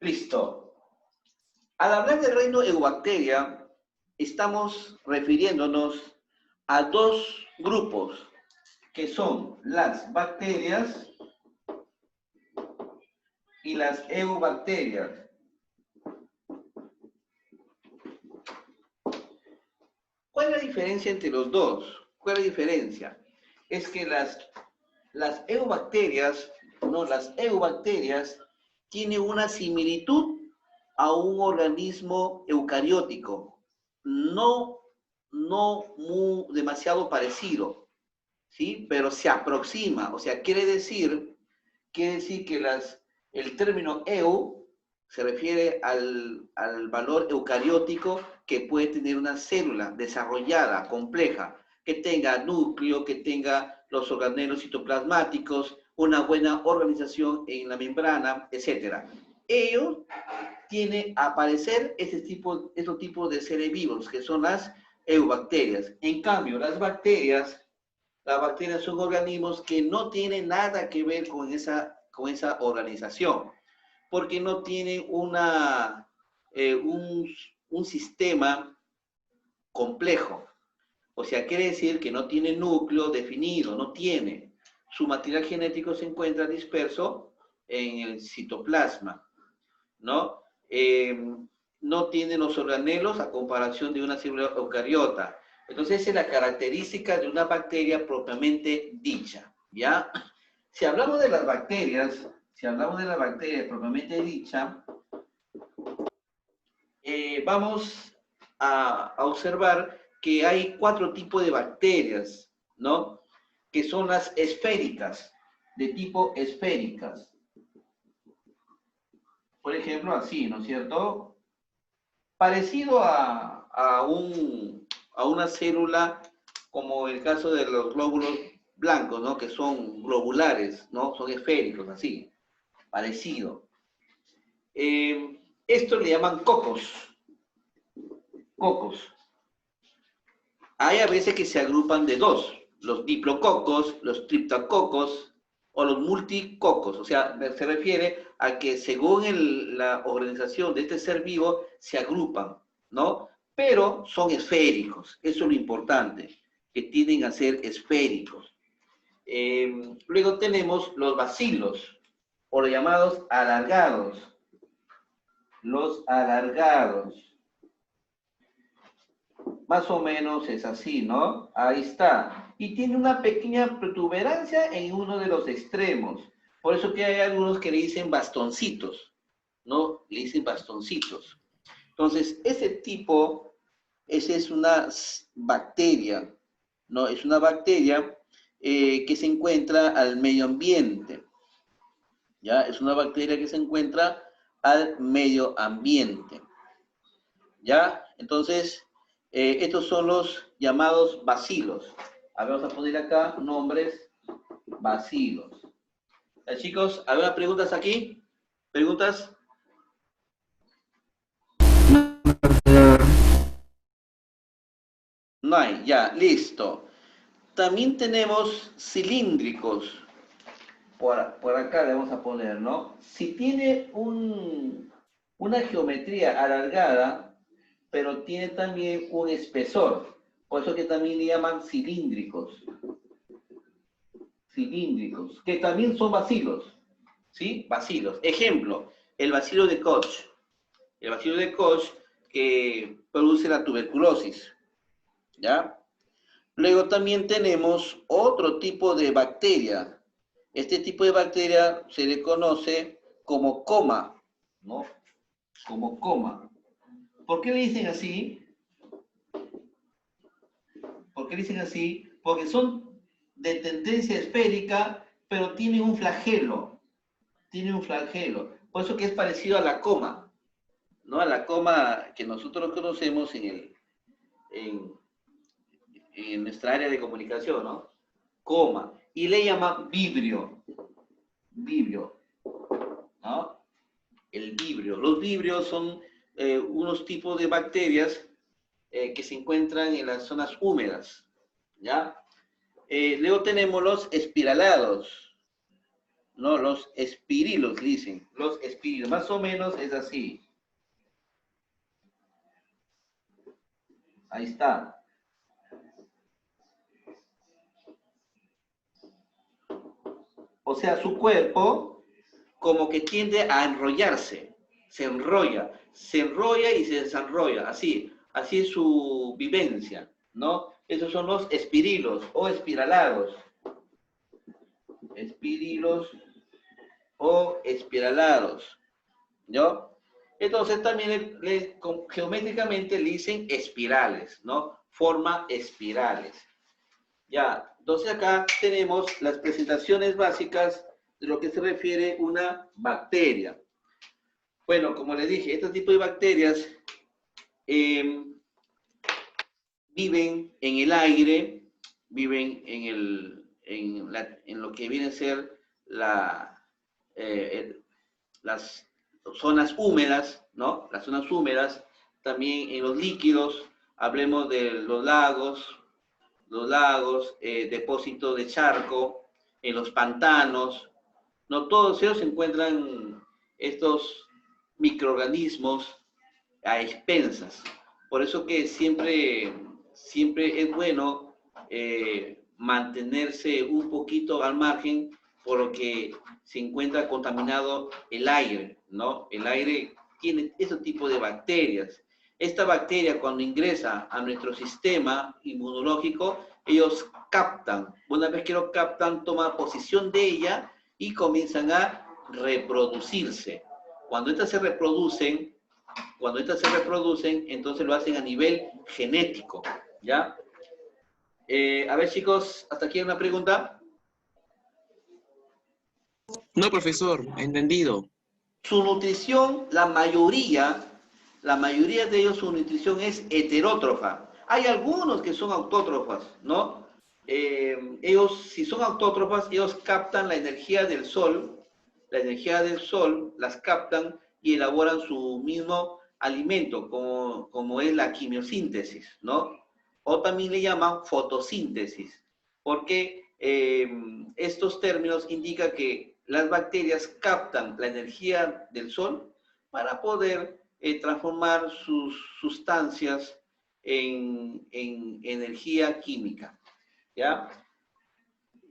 Listo. Al hablar del reino Eubacteria, estamos refiriéndonos a dos grupos, que son las bacterias y las eubacterias. ¿Cuál es la diferencia entre los dos? ¿Cuál es la diferencia? Es que las eubacterias, no, las eubacterias tienen una similitud a un organismo eucariótico, no demasiado parecido, ¿sí? Pero se aproxima, o sea, quiere decir que el término eu se refiere al valor eucariótico que puede tener una célula desarrollada, compleja, que tenga núcleo, que tenga los organelos citoplasmáticos, una buena organización en la membrana, etc. Ello tiene a aparecer estos tipos de seres vivos, que son las eubacterias. En cambio, las bacterias son organismos que no tienen nada que ver con esa organización, porque no tienen un sistema complejo. O sea, quiere decir que no tiene núcleo definido, no tiene. Su material genético se encuentra disperso en el citoplasma, ¿no? No tiene los organelos a comparación de una célula eucariota. Entonces, esa es la característica de una bacteria propiamente dicha, ¿ya? Si hablamos de las bacterias propiamente dicha, vamos a observar que hay 4 tipos de bacterias, ¿no? Que son las esféricas, de tipo esféricas. Por ejemplo, así, ¿no es cierto? Parecido a una célula, como el caso de los glóbulos blancos, ¿no? Que son globulares, ¿no? Son esféricos, así, parecido. Esto le llaman cocos. Cocos. Hay a veces que se agrupan de dos, los diplococos, los triptococos o los multicocos. O sea, se refiere a que según la organización de este ser vivo se agrupan, ¿no? Pero son esféricos, eso es lo importante, que tienden a ser esféricos. Luego tenemos los bacilos, o los llamados alargados. Los alargados. Más o menos es así, ¿no? Ahí está. Y tiene una pequeña protuberancia en uno de los extremos. Por eso que hay algunos que le dicen bastoncitos, ¿no? Le dicen bastoncitos. Entonces, esa es una bacteria, ¿no? Es una bacteria que se encuentra al medio ambiente, ¿ya? Es una bacteria que se encuentra al medio ambiente, ¿ya? Entonces, estos son los llamados bacilos. A ver, vamos a poner acá nombres bacilos. ¿Ya, chicos? ¿Alguna preguntas aquí? ¿Preguntas? No hay, ya, listo. También tenemos cilíndricos. Por acá le vamos a poner, ¿no? Si tiene una geometría alargada, pero tiene también un espesor. Por eso que también le llaman cilíndricos. Cilíndricos, que también son bacilos. ¿Sí? Bacilos. Ejemplo, el bacilo de Koch. El bacilo de Koch que produce la tuberculosis. ¿Ya? Luego también tenemos otro tipo de bacteria. Este tipo de bacteria se le conoce como coma, ¿no? Como coma. ¿Por qué le dicen así? ¿Por qué le dicen así? Porque son de tendencia esférica, pero tienen un flagelo. Tienen un flagelo. Por eso que es parecido a la coma, ¿no? A la coma que nosotros conocemos en nuestra área de comunicación, ¿no? Coma. Y le llaman vibrio. Vibrio, ¿no? El vibrio. Los vibrios son unos tipos de bacterias que se encuentran en las zonas húmedas, ¿ya? Luego tenemos los espiralados. ¿no? Los espirilos, dicen. Los espirilos, más o menos es así. Ahí está. O sea, su cuerpo como que tiende a enrollarse. Se enrolla y se desenrolla. Así es su vivencia, ¿no? Esos son los espirilos o espiralados. Espirilos o espiralados, ¿no? Entonces también geométricamente le dicen espirales, ¿no? Forma espirales. Ya, entonces acá tenemos las presentaciones básicas de lo que se refiere a una bacteria. Bueno, como les dije, este tipo de bacterias viven en el aire, viven en lo que viene a ser las zonas húmedas, ¿no? Las zonas húmedas, también en los líquidos, hablemos de los lagos, depósitos de charco, en los pantanos, ¿no? Todos ellos se encuentran estos microorganismos a expensas. Por eso que siempre es bueno mantenerse un poquito al margen, porque se encuentra contaminado el aire, ¿no? El aire tiene ese tipo de bacterias. Esta bacteria, cuando ingresa a nuestro sistema inmunológico, ellos captan. Una vez que lo captan, toman posición de ella y comienzan a reproducirse. Cuando estas se reproducen, entonces lo hacen a nivel genético, ¿ya? A ver, chicos, ¿hasta aquí hay una pregunta? No, profesor, entendido. Su nutrición, la mayoría de ellos, su nutrición es heterótrofa. Hay algunos que son autótrofas, ¿no? Ellos, si son autótrofas, ellos captan la energía del sol, las captan y elaboran su mismo alimento, como es la quimiosíntesis, ¿no? O también le llaman fotosíntesis, porque estos términos indican que las bacterias captan la energía del sol para poder transformar sus sustancias en energía química, ¿ya?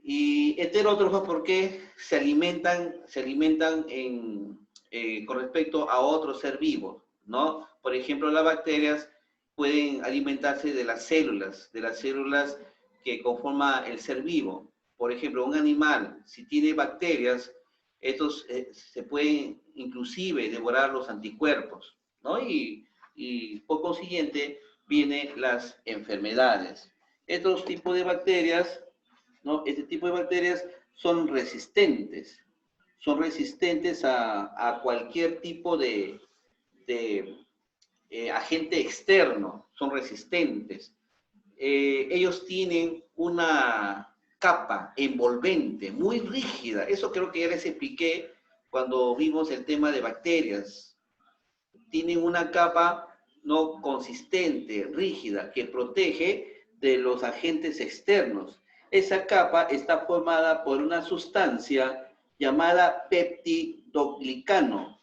Y heterótrofas porque se alimentan con respecto a otro ser vivo, ¿no? Por ejemplo, las bacterias pueden alimentarse de las células que conforman el ser vivo. Por ejemplo, un animal, si tiene bacterias, estos se pueden inclusive devorar los anticuerpos, ¿no? Y por consiguiente vienen las enfermedades. Estos tipos de bacterias, ¿no? Este tipo de bacterias son resistentes a cualquier tipo de agente externo, son resistentes. Ellos tienen una capa envolvente muy rígida, eso creo que ya les expliqué cuando vimos el tema de bacterias. Tienen una capa no consistente, rígida, que protege de los agentes externos. Esa capa está formada por una sustancia llamada peptidoglicano.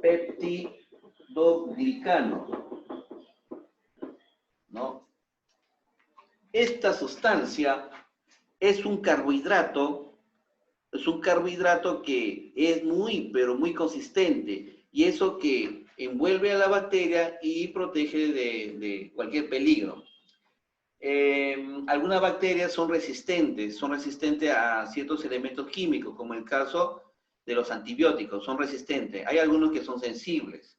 Peptidoglicano, ¿no? Esta sustancia es un carbohidrato que es muy, pero muy consistente, y eso que envuelve a la bacteria y protege de cualquier peligro. Algunas bacterias son resistentes a ciertos elementos químicos, como el caso de los antibióticos, son resistentes. Hay algunos que son sensibles.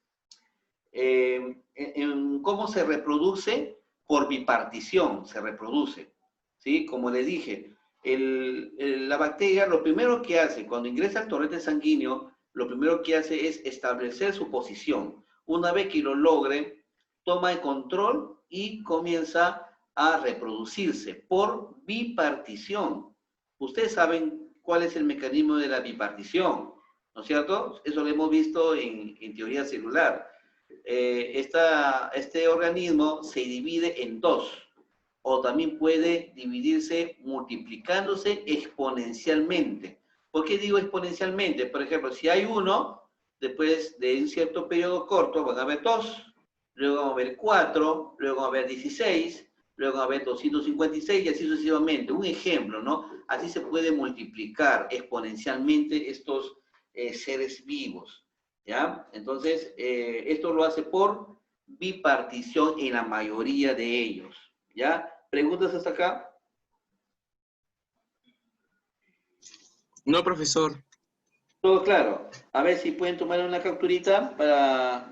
¿Cómo se reproduce? Por bipartición se reproduce, ¿sí? Como les dije, la bacteria lo primero que hace cuando ingresa al torrente sanguíneo, lo primero que hace es establecer su posición. Una vez que lo logre, toma el control y comienza a reproducirse por bipartición. Ustedes saben cuál es el mecanismo de la bipartición, ¿no es cierto? Eso lo hemos visto en teoría celular. Este organismo se divide en dos. o también puede dividirse multiplicándose exponencialmente. ¿Por qué digo exponencialmente? Por ejemplo, si hay 1, después de un cierto periodo corto van a haber 2, luego van a haber 4, luego van a haber 16, luego van a haber 256 y así sucesivamente. Un ejemplo, ¿no? Así se puede multiplicar exponencialmente estos seres vivos, ¿ya? Entonces, esto lo hace por bipartición en la mayoría de ellos, ¿ya? ¿Preguntas hasta acá? No, profesor. Todo claro. A ver si pueden tomar una capturita para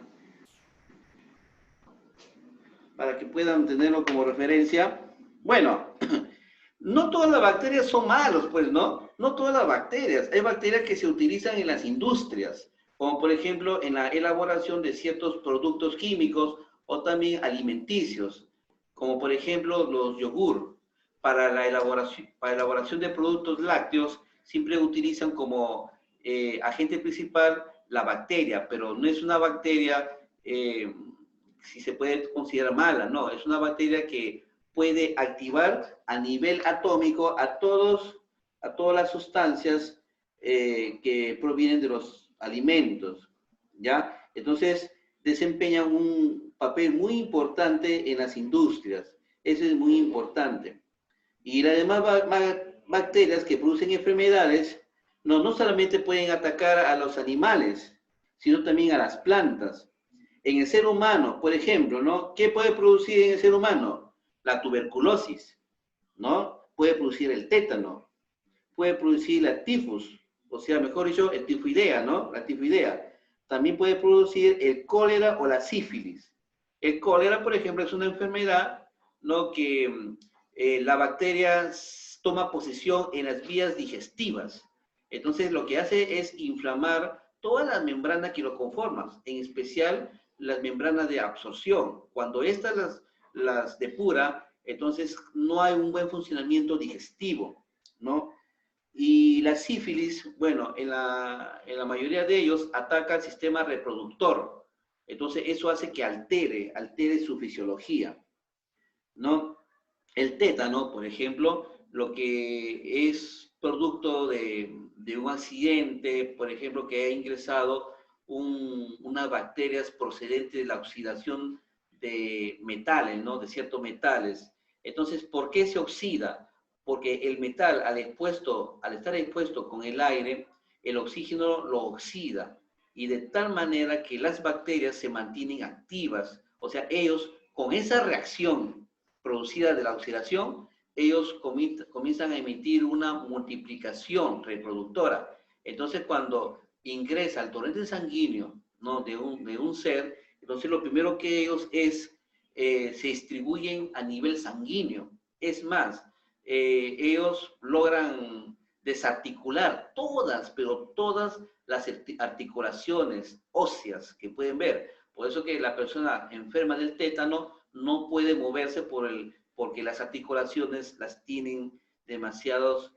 que puedan tenerlo como referencia. Bueno, no todas las bacterias son malas, pues, ¿no? No todas las bacterias. Hay bacterias que se utilizan en las industrias, como por ejemplo en la elaboración de ciertos productos químicos o también alimenticios, como por ejemplo los yogur. Para la elaboración de productos lácteos, siempre utilizan como agente principal la bacteria, pero no es una bacteria, si se puede considerar mala, no, es una bacteria que puede activar a nivel atómico a todas las sustancias que provienen de los alimentos, ¿ya? Entonces, desempeñan un papel muy importante en las industrias. Eso es muy importante. Y las demás bacterias que producen enfermedades no solamente pueden atacar a los animales, sino también a las plantas. En el ser humano, por ejemplo, ¿no? ¿Qué puede producir en el ser humano? La tuberculosis, ¿no? Puede producir el tétano, puede producir la tifus, o sea, mejor dicho, el tifoidea, ¿no? La tifoidea. También puede producir el cólera o la sífilis. El cólera, por ejemplo, es una enfermedad, ¿no? Que la bacteria toma posesión en las vías digestivas. Entonces, lo que hace es inflamar todas las membranas que lo conforman, en especial las membranas de absorción. Cuando estas las depura, entonces no hay un buen funcionamiento digestivo, ¿no? Y la sífilis, bueno, en la mayoría de ellos ataca al sistema reproductor. Entonces eso hace que altere su fisiología, ¿no? El tétano, por ejemplo, lo que es producto de un accidente, por ejemplo, que ha ingresado unas bacterias procedentes de la oxidación de metales, ¿no? De ciertos metales. Entonces, ¿por qué se oxida? Porque el metal, al estar expuesto con el aire, el oxígeno lo oxida. Y de tal manera que las bacterias se mantienen activas. O sea, ellos, con esa reacción producida de la oxidación, ellos comienzan a emitir una multiplicación reproductora. Entonces, cuando ingresa al torrente sanguíneo, ¿no? de un ser, entonces lo primero que ellos se distribuyen a nivel sanguíneo. Es más, ellos logran desarticular todas, pero todas las articulaciones óseas que pueden ver. Por eso que la persona enferma del tétano no puede moverse porque las articulaciones las tienen demasiados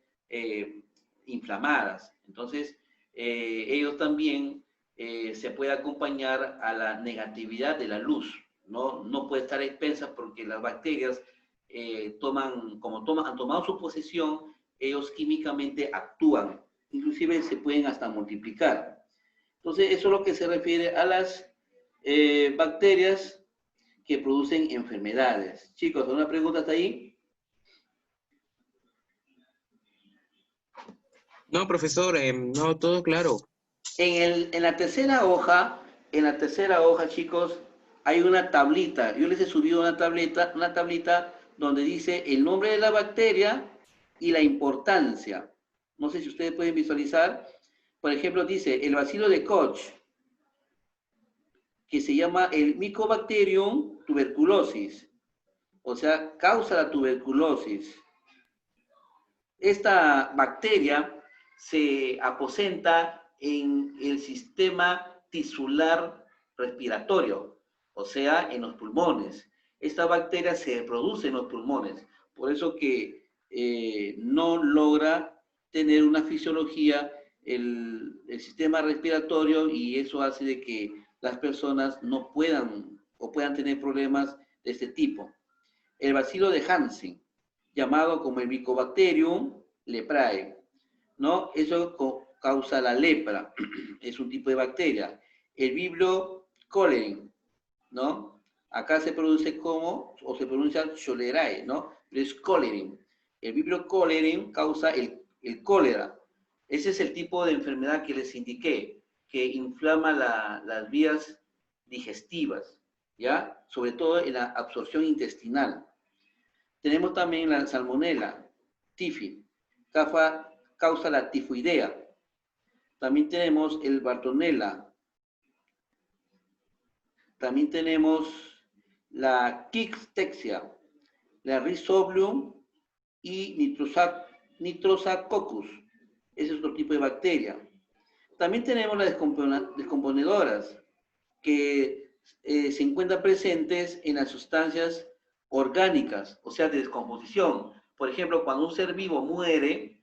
inflamadas. Entonces, ellos también se puede acompañar a la negatividad de la luz. No puede estar expensa porque las bacterias han tomado su posesión, ellos químicamente actúan, inclusive se pueden hasta multiplicar. Entonces, eso es lo que se refiere a las bacterias que producen enfermedades. Chicos, ¿alguna pregunta hasta ahí? No, profesor, no, todo claro. En la tercera hoja, chicos, hay una tablita. Yo les he subido una tablita donde dice el nombre de la bacteria y la importancia. No sé si ustedes pueden visualizar. Por ejemplo, dice el bacilo de Koch, que se llama el Mycobacterium tuberculosis, o sea, causa la tuberculosis. Esta bacteria se aposenta en el sistema tisular respiratorio, o sea, en los pulmones. Esta bacteria se reproduce en los pulmones, por eso que no logra tener una fisiología el sistema respiratorio y eso hace de que las personas no puedan o puedan tener problemas de este tipo. el bacilo de Hansen, llamado como el Mycobacterium leprae, ¿no? Eso causa la lepra, es un tipo de bacteria. El Vibrio cholerae, ¿no? Acá se produce como, o se pronuncia cholerae, ¿no? Pero es cholerae. El Vibrio cholerae causa el cólera. Ese es el tipo de enfermedad que les indiqué, que inflama las vías digestivas, ¿ya? Sobre todo en la absorción intestinal. Tenemos también la salmonela, tifid, causa la tifoidea. También tenemos el Bartonella. También tenemos la Rickettsia, la Rhizobium y Nitrosacoccus. Ese es otro tipo de bacteria. También tenemos las descomponedoras, que se encuentran presentes en las sustancias orgánicas, o sea, de descomposición. Por ejemplo, cuando un ser vivo muere,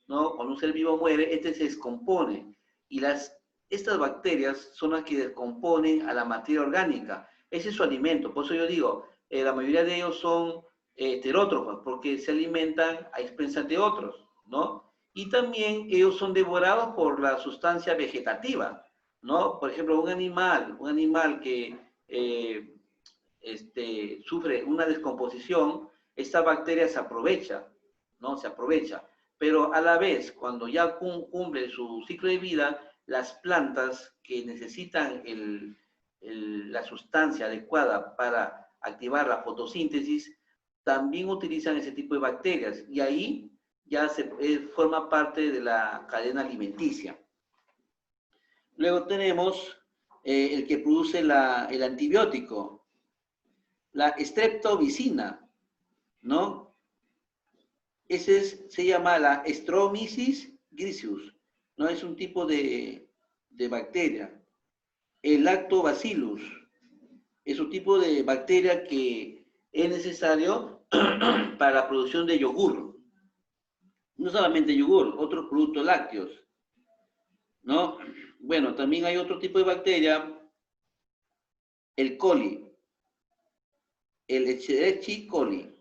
¿no? Cuando un ser vivo muere, este se descompone. Y estas bacterias son las que descomponen a la materia orgánica. Ese es su alimento. Por eso yo digo, la mayoría de ellos son heterótrofos, porque se alimentan a expensas de otros, ¿no? Y también ellos son devorados por la sustancia vegetativa, ¿no? Por ejemplo, un animal que sufre una descomposición, esta bacteria se aprovecha, ¿no? Se aprovecha. Pero a la vez, cuando ya cumple su ciclo de vida, las plantas que necesitan la sustancia adecuada para activar la fotosíntesis, también utilizan ese tipo de bacterias. Y ahí ya forma parte de la cadena alimenticia. Luego tenemos el que produce el antibiótico, la streptomicina, ¿no? Se llama la Streptomyces griseus, ¿no? Es un tipo de bacteria. El Lactobacillus es un tipo de bacteria que es necesario para la producción de yogur. No solamente yogur, otros productos lácteos, ¿no? Bueno, también hay otro tipo de bacteria, el coli, el Escherichia coli.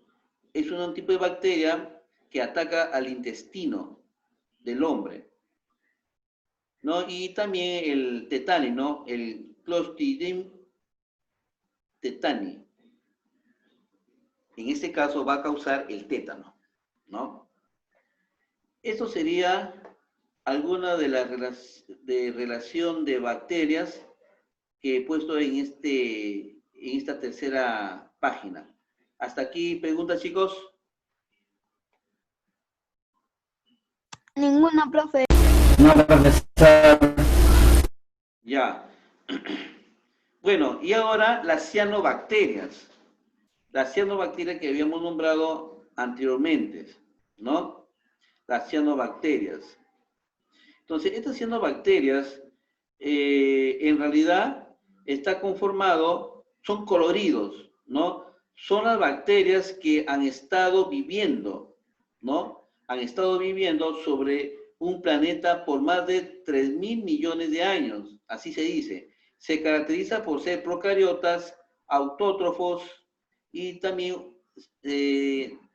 Es un tipo de bacteria que ataca al intestino del hombre, ¿no? Y también el tetani, ¿no? El Clostridium tetani. En este caso va a causar el tétano, ¿no? Esto sería alguna de las relación de bacterias que he puesto en esta tercera página. Hasta aquí, preguntas, chicos. Ninguna, profe. No, profesor. Ya. Bueno, y ahora las cianobacterias. Las cianobacterias que habíamos nombrado anteriormente, ¿no? Las cianobacterias. Entonces, estas cianobacterias, en realidad, son coloridos, ¿no? Son las bacterias que han estado viviendo, ¿no? Han estado viviendo sobre un planeta por más de 3.000 millones de años, así se dice. Se caracteriza por ser procariotas, autótrofos y también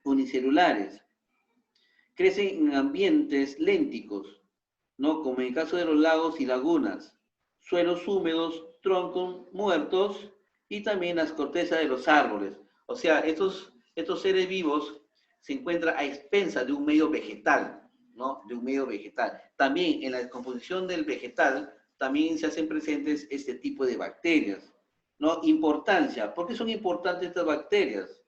unicelulares. Crecen en ambientes lénticos, ¿no? Como en el caso de los lagos y lagunas, suelos húmedos, troncos muertos y también las cortezas de los árboles. O sea, estos seres vivos se encuentran a expensas de un medio vegetal, ¿no? De un medio vegetal. También en la descomposición del vegetal también se hacen presentes este tipo de bacterias, ¿no? Importancia. ¿Por qué son importantes estas bacterias?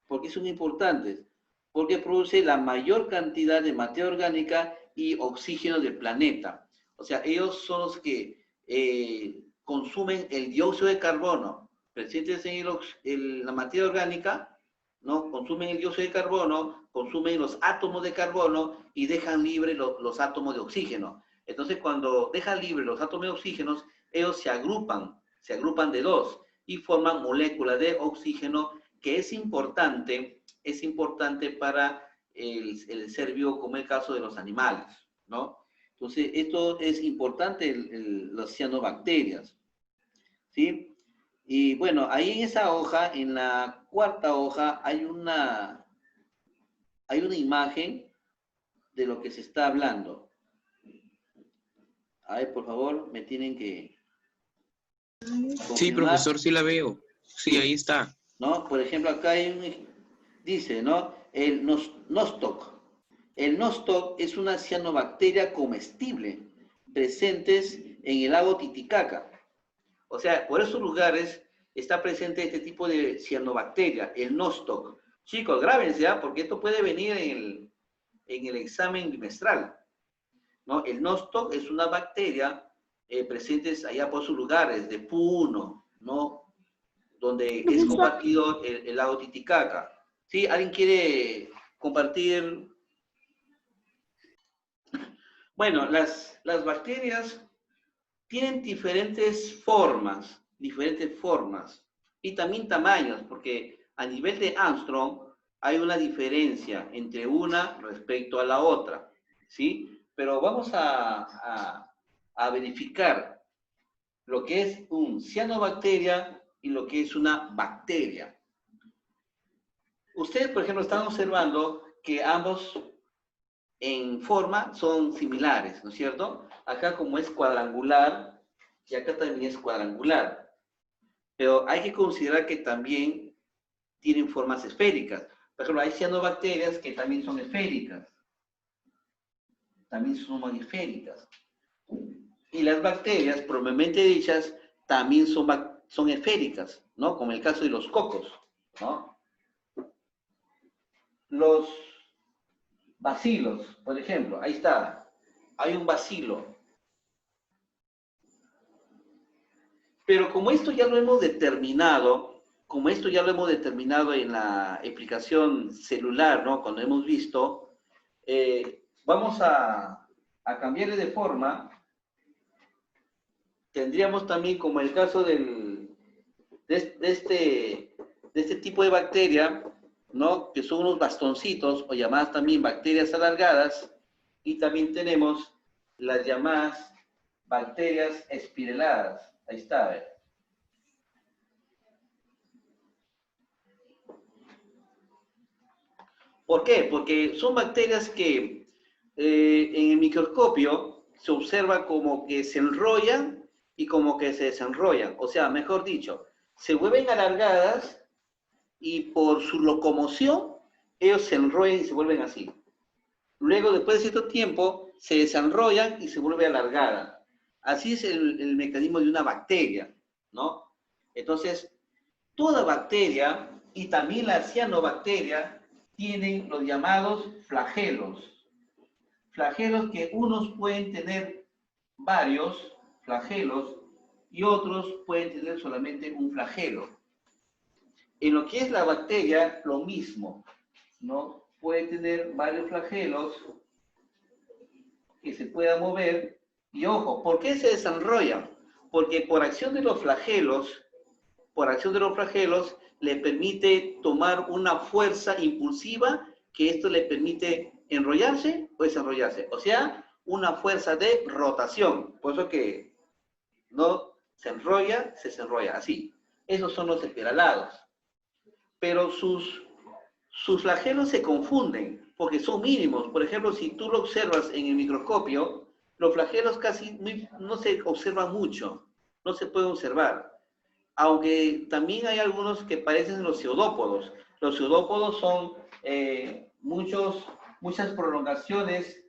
¿Por qué son importantes? Porque produce la mayor cantidad de materia orgánica y oxígeno del planeta. O sea, ellos son los que consumen el dióxido de carbono presentes en la materia orgánica, ¿no? Consumen el dióxido de carbono, consumen los átomos de carbono y dejan libre los átomos de oxígeno. Entonces, cuando dejan libre los átomos de oxígeno, ellos se agrupan de dos y forman moléculas de oxígeno, que es importante para el ser vivo, como el caso de los animales, ¿no? Entonces, esto es importante, las cianobacterias, ¿sí? Y bueno, ahí en esa hoja, en la cuarta hoja, hay una imagen de lo que se está hablando. A ver, por favor, me tienen que Sí, confirmar, profesor, sí la veo. Sí, ahí está. ¿no? Por ejemplo, acá dice, ¿no? El nostoc. El nostoc es una cianobacteria comestible presentes en el lago Titicaca. O sea, por esos lugares está presente este tipo de cianobacteria, el nostoc. Chicos, grábense, ¿ah? Porque esto puede venir en el examen bimestral, ¿no? El nostoc es una bacteria presente allá por sus lugares, de Puno, ¿no? Donde es compartido el lago Titicaca. ¿Sí? ¿Alguien quiere compartir? Bueno, las bacterias tienen diferentes formas y también tamaños, porque a nivel de Armstrong hay una diferencia entre una respecto a la otra, ¿sí? Pero vamos a verificar lo que es un cianobacteria y lo que es una bacteria. Ustedes, por ejemplo, están observando que ambos en forma son similares, ¿no es cierto? Acá como es cuadrangular y acá también es cuadrangular. Pero hay que considerar que también tienen formas esféricas. Por ejemplo, hay cianobacterias que también son esféricas. También son esféricas. Y las bacterias, propiamente dichas, también son esféricas, ¿no? Como el caso de los cocos, ¿no? Los bacilos, por ejemplo, ahí está. Hay un bacilo. Pero como esto ya lo hemos determinado, en la explicación celular, ¿no? Cuando hemos visto, vamos a cambiarle de forma. Tendríamos también como el caso de este tipo de bacteria, ¿no? Que son unos bastoncitos o llamadas también bacterias alargadas, y también tenemos las llamadas bacterias espiraladas. Ahí está, a ver. ¿Por qué? Porque son bacterias que en el microscopio se observa como que se enrollan y como que se desenrollan. O sea, mejor dicho, se vuelven alargadas y por su locomoción ellos se enrollan y se vuelven así. Luego, después de cierto tiempo, se desenrollan y se vuelve alargada. Así es el mecanismo de una bacteria, ¿no? Entonces, toda bacteria y también la cianobacteria tienen los llamados flagelos. Flagelos que unos pueden tener varios flagelos y otros pueden tener solamente un flagelo. En lo que es la bacteria, lo mismo, ¿no? Puede tener varios flagelos que se puedan mover. Y ojo, ¿por qué se desenrollan? Porque por acción de los flagelos, le permite tomar una fuerza impulsiva que esto le permite enrollarse o desenrollarse. O sea, una fuerza de rotación. Por eso que no se enrolla, se desenrolla, así. Esos son los espiralados. Pero sus flagelos se confunden porque son mínimos. Por ejemplo, si tú lo observas en el microscopio, los flagelos casi no se observan mucho, no se pueden observar. Aunque también hay algunos que parecen los pseudópodos. Los pseudópodos son muchas prolongaciones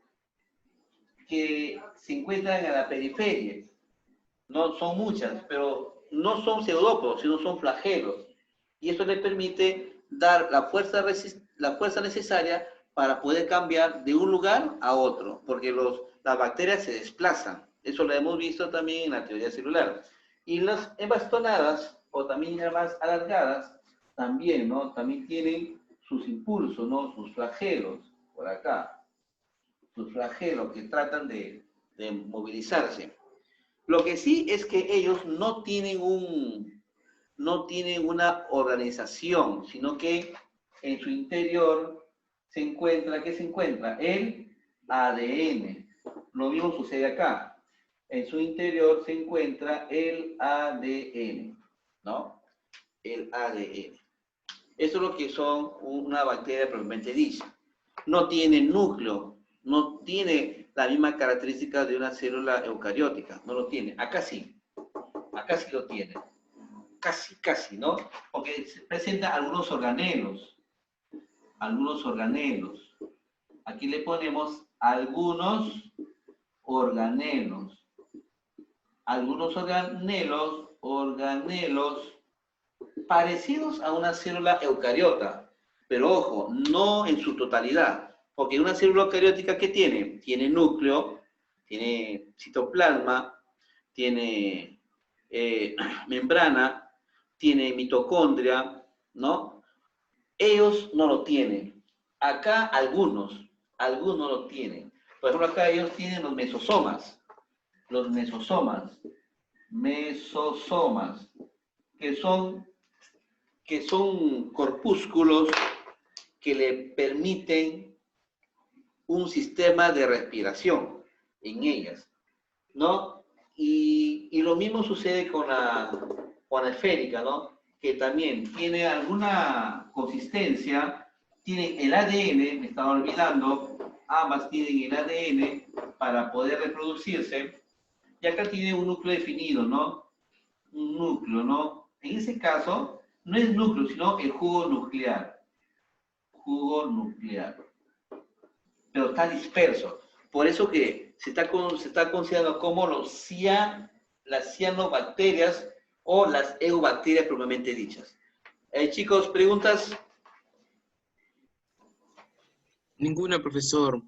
que se encuentran en la periferia. No son muchas, pero no son pseudópodos, sino son flagelos. Y eso le permite dar la fuerza necesaria para poder cambiar de un lugar a otro, porque las bacterias se desplazan. Eso lo hemos visto también en la teoría celular. Y las embastonadas, o también más alargadas, también, ¿no? También tienen sus impulsos, ¿no? Sus flagelos, por acá. Sus flagelos que tratan de movilizarse. Lo que sí es que ellos no tienen una organización, sino que en su interior se encuentra, ¿qué se encuentra? El ADN. Lo mismo sucede acá. En su interior se encuentra el ADN. ¿no? El ADN. Esto es lo que son una bacteria propiamente dicha. No tiene núcleo, no tiene la misma característica de una célula eucariótica, no lo tiene. Acá sí lo tiene. Casi, ¿no? Porque presenta algunos organelos. Aquí le ponemos algunos organelos parecidos a una célula eucariota, pero ojo, no en su totalidad, porque una célula eucariótica, ¿qué tiene? Tiene núcleo, tiene citoplasma, tiene membrana, tiene mitocondria, ¿no? Ellos no lo tienen. Acá algunos lo tienen. Por ejemplo, acá ellos tienen los mesosomas, que son corpúsculos que le permiten un sistema de respiración en ellas, ¿no? Y lo mismo sucede con la esférica, ¿no? Que también tiene alguna consistencia, tiene el ADN, me estaba olvidando, ambas tienen el ADN para poder reproducirse, y acá tiene un núcleo definido, ¿no? Un núcleo, ¿no? En ese caso, no es núcleo, sino el jugo nuclear. Pero está disperso. Por eso que se está considerando como las cianobacterias o las eubacterias propiamente dichas. Chicos, ¿preguntas? Ninguna, profesor.